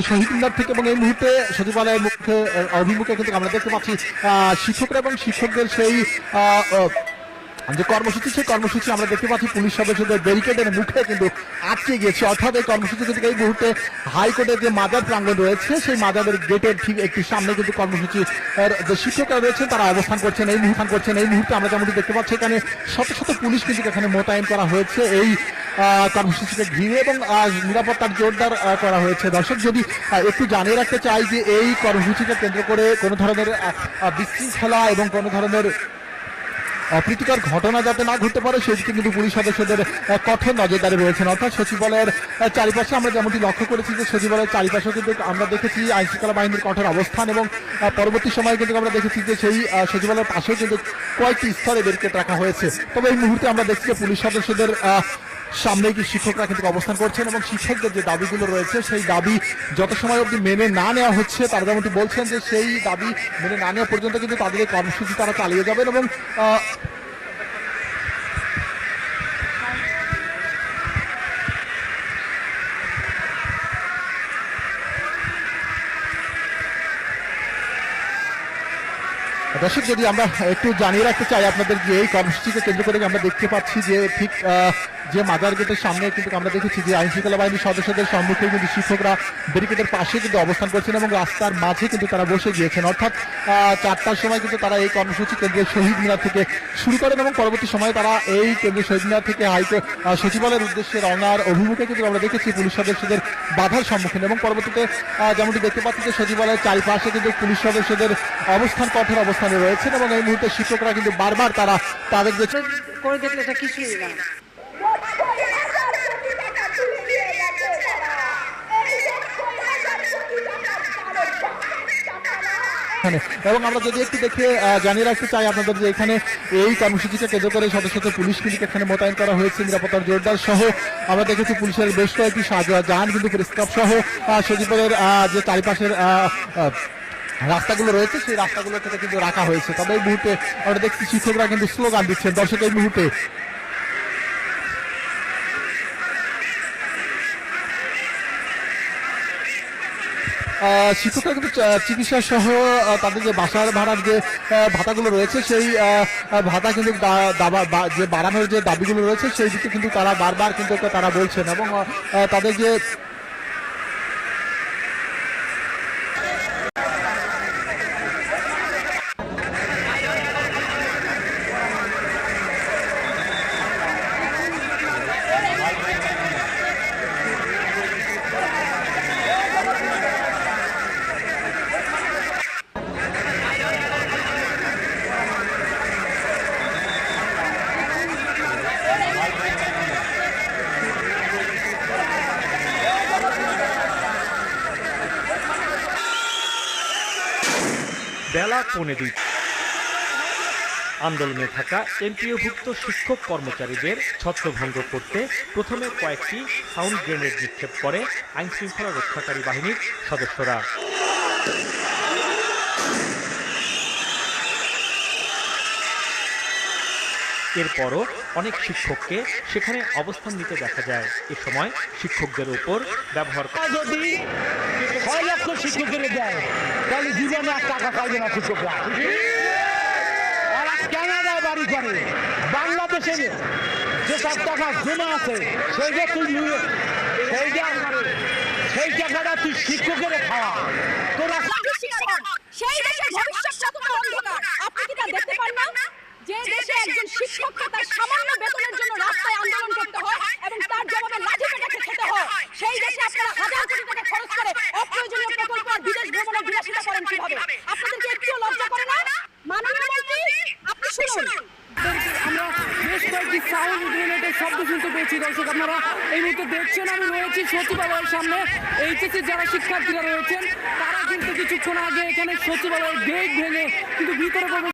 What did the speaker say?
শহীদ মিনার থেকে এবং এই মুহূর্তে সচিবালয়ের মুখে অভিমুখে কিন্তু আমরা দেখতে পাচ্ছি শিক্ষকরা এবং শিক্ষকদের সেই যে কর্মসূচি, সেই কর্মসূচি আমরা দেখতে পাচ্ছি পুলিশ সদস্যদের ব্যারিকেডের মুখে কিন্তু আটকে গিয়েছে। অর্থাৎ এই কর্মসূচি কিন্তু এই মুহূর্তে হাইকোর্টের যে মাজার প্রাঙ্গণ রয়েছে সেই মাজারের গেটের ঠিক একটি সামনে কিন্তু কর্মসূচি যে শিক্ষকরা রয়েছেন তারা অবস্থান করছেন। এই মুহূর্তে আমরা যেমনটি দেখতে পাচ্ছি এখানে শত শত পুলিশ কিন্তু এখানে মোতায়েন করা হয়েছে এই কর্মসূচিকে ঘিরে এবং নিরাপত্তার জোরদার করা হয়েছে। দর্শক, যদি একটু জানিয়ে রাখতে চাই যে এই কর্মসূচিকে কেন্দ্র করে কোনো ধরনের বিশৃঙ্খলা এবং কোনো ধরনের অপ্রীতিকর ঘটনা যাতে না ঘটতে পারে সেদিকে কিন্তু পুলিশ সদস্যদের কঠোর নজরদারি রয়েছেন। অর্থাৎ সচিবালয়ের চারিপাশে আমরা যেমনটি লক্ষ্য করেছি যে সচিবালয়ের চারিপাশে কিন্তু আমরা দেখেছি আইনশৃঙ্খলা বাহিনীর কঠোর অবস্থান এবং পরবর্তী সময়ে কিন্তু আমরা দেখেছি যে সেই সচিবালয়ের পাশেও কিন্তু কয়েকটি স্তরে ব্যারিকেড রাখা হয়েছে। তবে এই মুহূর্তে আমরা দেখছি যে পুলিশ সদস্যদের সামনে কি শিক্ষকরা কিন্তু অবস্থান করছেন এবং শিক্ষকদের যে দাবিগুলো রয়েছে সেই দাবি যত সময় অবধি মেনে না নেওয়া হচ্ছে তারা যেমনটি বলছেন যে সেই দাবি মেনে না নেওয়া পর্যন্ত কিন্তু তাদের এই কর্মসূচি তারা চালিয়ে যাবেন। এবং দর্শক, যদি আমরা একটু জানিয়ে রাখতে চাই আপনাদের যে এই কর্মসূচিকে কেন্দ্র করে আমরা দেখতে পাচ্ছি যে ঠিক যে মাজার গেটের সামনে কিন্তু আমরা দেখেছি যে আইনশৃঙ্খলা বাহিনীর সদস্যদের সম্মুখে কিন্তু শিক্ষকরা ব্যারিকেডের পাশে কিন্তু অবস্থান করছেন এবং রাস্তার মাঝে কিন্তু তারা বসে গিয়েছেন। অর্থাৎ 4টার সময় কিন্তু তারা এই কর্মসূচি কেন্দ্রের শহীদ মিনার থেকে শুরু করেন এবং পরবর্তী সময়ে তারা এই কেন্দ্রের শহীদ মিনার থেকে সচিবালয়ের উদ্দেশ্যে রওনার অভিমুখে কিন্তু আমরা দেখেছি পুলিশ সদস্যদের বাধার সম্মুখীন এবং পরবর্তীতে যেমনটি দেখতে পাচ্ছি যে সচিবালয়ের চারিপাশে কিন্তু পুলিশ সদস্যদের অবস্থান কঠোর অবস্থানে রয়েছেন এবং এই মুহূর্তে শিক্ষকরা কিন্তু বারবার তারা তাদের যে করে দেখলে এটা কিছুই না। এবং আমরা যদি একটু দেখে জানিয়ে রাখতে চাই আপনাদের যে এখানে এই কর্মসূচিকে কেন্দ্র করে শত শত পুলিশ কিন্তু এখানে মোতায়েন করা হয়েছে নিরাপত্তার জোরদার সহ। আমরা দেখেছি পুলিশের বেশ কয়েকটি যান কিন্তু প্রেসক্রাব সহ সচিবালয়ের যে চারিপাশের রাস্তাগুলো রয়েছে সেই রাস্তাগুলো থেকে কিন্তু রাখা হয়েছে। তবে এই মুহূর্তে আমরা দেখছি শিক্ষকরা কিন্তু স্লোগান দিচ্ছেন। দর্শক, এই মুহূর্তে শিক্ষকরা কিন্তু চিকিৎসা সহ তাদের যে বাসার ভাড়ার যে ভাতাগুলো রয়েছে সেই ভাতা কিন্তু যে বাড়ানোর যে দাবিগুলো রয়েছে সেই দিকে কিন্তু তারা বারবার কিন্তু তারা বলছেন এবং তাদের যে বেলা 1:15 আন্দোলনে থাকা এমপিওভুক্ত শিক্ষক কর্মচারীদের ছত্রভঙ্গ করতে প্রথমে কয়েকটি সাউন্ড গ্রেনেড নিক্ষেপ করে আইনশৃঙ্খলা রক্ষাকারী বাহিনীর সদস্যরা। এরপরও অনেক শিক্ষককে সেখানে অবস্থান নিতে দেখা যায়। এ সময় শিক্ষকদের উপর ব্যবহার যদি 6 লক্ষ শিক্ষকের দেয় তাহলে জীবনে 1 টাকা পাইবে না শিক্ষকরা। আর কানাডায় বাড়ি করে বাংলাদেশের যে সব টাকা জমা আছে সেইটা তুই সেই টাকাটা তুই শিক্ষকের খাওয়া তোরা সেই দেশের ভবিষ্যৎ অন্ধকার। আপনি কি তা দেখতে পান না যে দেশে একজন শিক্ষককে তার সামান্য বেতনের জন্য রাস্তায় আন্দোলন করতে হয় এবং তার জবাবে লাঠি পেটাকে খেতে হয়? সেই দেশে আপনারা হাজার কোটি টাকা খরচ করে অপ্রয়োজনীয় প্রকল্প আর বিদেশ ভ্রমণের বিলাসিতা করেন কিভাবে? আপনাদেরকে একটু লজ্জা করে না? মাননীয় মন্ত্রী, আপনি শুনুন। আমরা বেশ কয়েকটি সাউন্ড গ্রেনেডের শব্দ শুনতে পেয়েছি। দর্শক আপনারা এই মুহূর্তে দেখছেন আমি রয়েছি সচিবালয়ের সামনে। এইচএসসি যারা শিক্ষার্থীরা রয়েছেন তারা কিন্তু কিছুক্ষণ আগে এখানে সচিবালয়ের গেট ভেঙে কিন্তু ভিতরে প্রবেশ